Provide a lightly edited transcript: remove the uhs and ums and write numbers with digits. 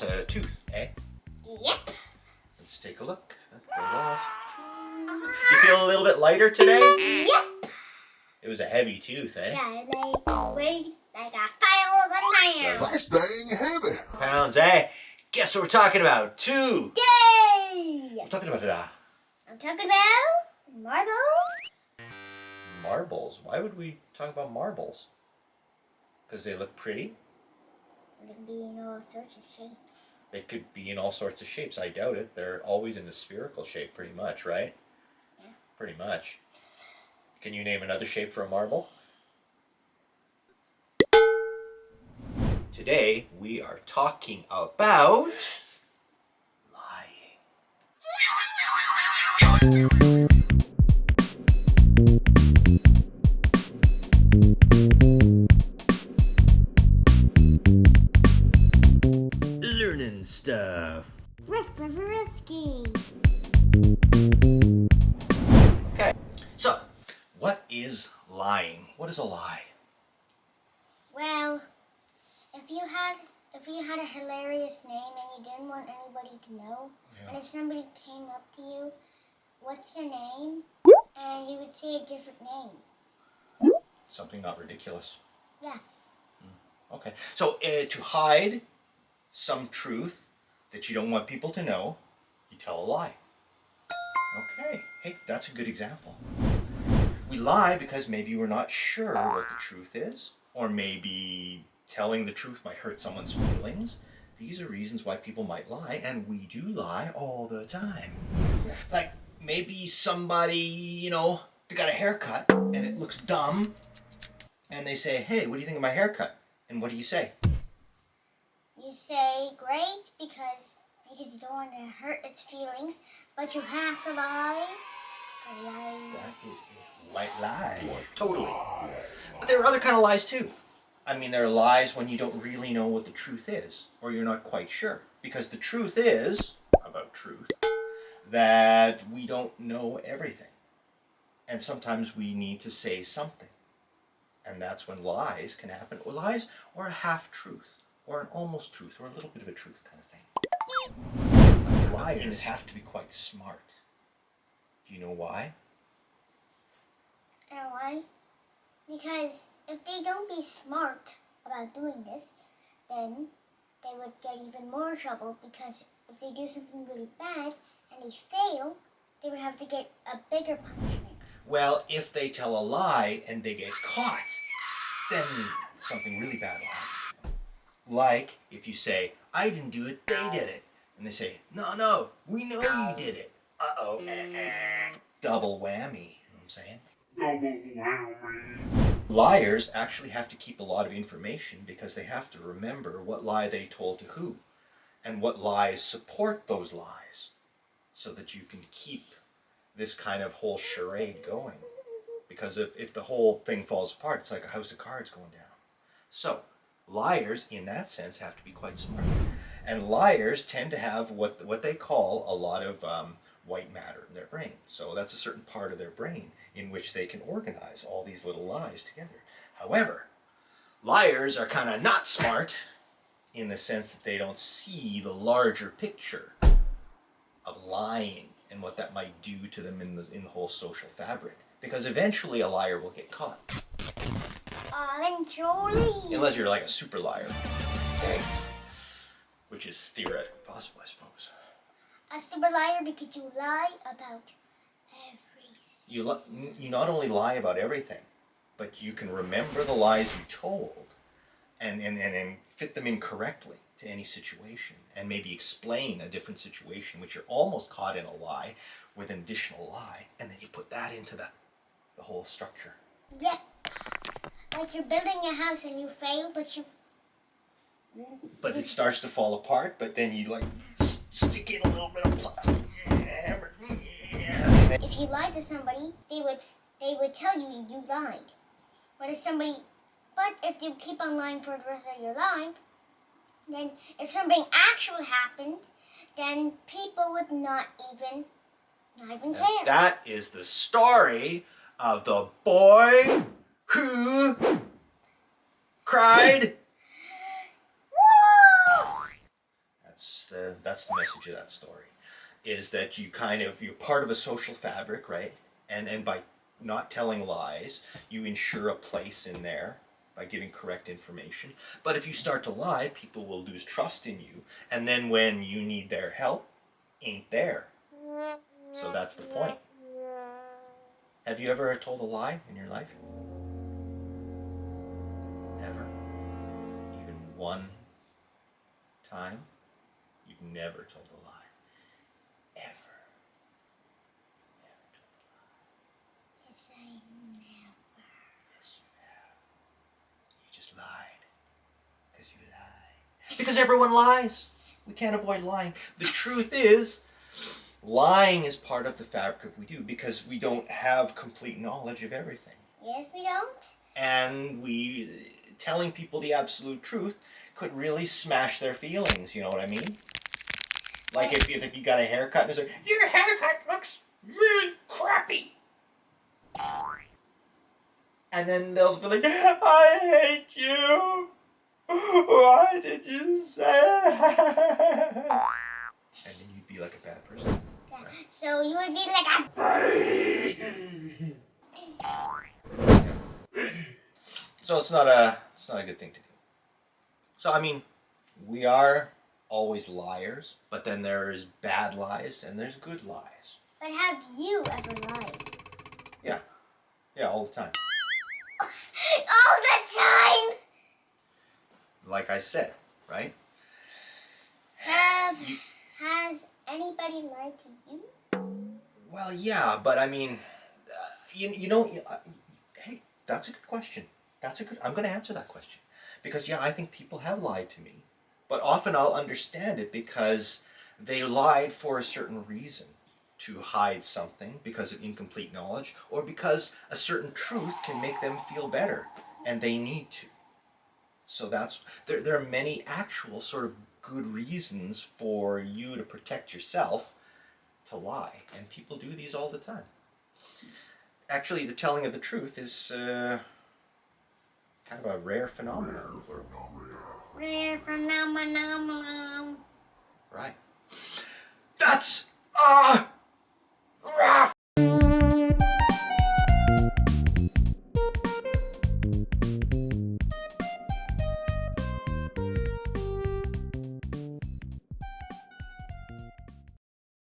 lost a tooth, eh? Yep. Let's take a look at the lost tooth. You feel a little bit lighter today? Yep. It was a heavy tooth, eh? Yeah, like weighed like 1,000 pounds. That's dang heavy. Pounds, eh? Guess what we're talking about? Today! We're talking about I'm talking about marbles. marbles. Why would we talk about marbles? Because they look pretty? They can be in all sorts of shapes. They could be in all sorts of shapes. I doubt it. They're always in a spherical shape, pretty much, right? Yeah. Pretty much. Can you name another shape for a marble? Today, we are talking about lying. Learning stuff. Risky. Okay, so what is lying? What is a lie? Well, if you had a hilarious name and you didn't want anybody to know, and if somebody came up to you, what's your name? And you would say a different name. Something not ridiculous. Yeah. Okay, so to hide some truth that you don't want people to know, you tell a lie. Okay, hey, that's a good example. We lie because maybe we're not sure what the truth is, or maybe telling the truth might hurt someone's feelings. These are reasons why people might lie, and we do lie all the time. Like maybe somebody, they got a haircut and it looks dumb, and they say, hey, what do you think of my haircut? And what do you say? You say great because you don't want to hurt its feelings, but you have to lie. That is a white lie. Totally. But there are other kind of lies too. I mean, there are lies when you don't really know what the truth is, or you're not quite sure. Because the truth is, about truth, that we don't know everything. And sometimes we need to say something. And that's when lies can happen. Or lies, or a half-truth, or an almost truth, or a little bit of a truth kind of thing. Liars have to be quite smart. Do you know why? You know why? Because if they don't be smart about doing this, then they would get even more trouble, because if they do something really bad and they fail, they would have to get a bigger punishment. Well, if they tell a lie and they get caught, then something really bad will happen to them. Like if you say, I didn't do it, they did it. And they say, no, we know you did it. Uh-oh. Double whammy. You know what I'm saying? Double whammy. Liars actually have to keep a lot of information because they have to remember what lie they told to who and what lies support those lies so that you can keep this kind of whole charade going. Because if the whole thing falls apart, it's like a house of cards going down. So, liars, in that sense, have to be quite smart. And liars tend to have what they call a lot of white matter in their brain. So that's a certain part of their brain in which they can organize all these little lies together. However, liars are kind of not smart in the sense that they don't see the larger picture of lying and what that might do to them in the whole social fabric. Because eventually a liar will get caught. Eventually. Unless you're like a super liar. Which is theoretically possible, I suppose. A super liar because you lie about everything. You not only lie about everything, but you can remember the lies you told and fit them in correctly to any situation, and maybe explain a different situation which you're almost caught in a lie with an additional lie, and then you put that into the whole structure. Yep. Like you're building a house and you fail, but it starts to fall apart, but then you like stick in a little bit of plastic. If you lied to somebody, they would tell you you lied. But if you keep on lying for the rest of your life, then if something actually happened, then people would not even care. That is the story of the boy who cried. Whoa! message of that story is that you're part of a social fabric, right? And by not telling lies, you ensure a place in there by giving correct information. But if you start to lie, people will lose trust in you, and then when you need their help, ain't there. So that's the point. Have you ever told a lie in your life? Ever? Even one time? You've never told a lie. Ever. Never told a lie. Yes, I never. Yes, you have. You just lied. Because you lied. Because everyone lies. We can't avoid lying. The truth is, lying is part of the fabric of what we do because we don't have complete knowledge of everything. Yes, we don't. And telling people the absolute truth could really smash their feelings, you know what I mean? Like if you got a haircut and it's like, your haircut looks really crappy. And then they'll be like, I hate you. Why did you say that? And then you'd be like a bad person. Yeah. So you would be like a... So it's not a good thing to do. So I mean, we are always liars, but then there's bad lies and there's good lies. But have you ever lied? Yeah, all the time. All the time! Like I said, right? Has anybody lied to you? Well, yeah, but I mean, hey, that's a good question. I'm going to answer that question. Because, yeah, I think people have lied to me. But often I'll understand it because they lied for a certain reason. To hide something because of incomplete knowledge, or because a certain truth can make them feel better, and they need to. So there are many actual sort of good reasons for you to protect yourself to lie, and people do these all the time. Actually, the telling of the truth is kind of a rare phenomenon. Rare phenomenon. Right. That's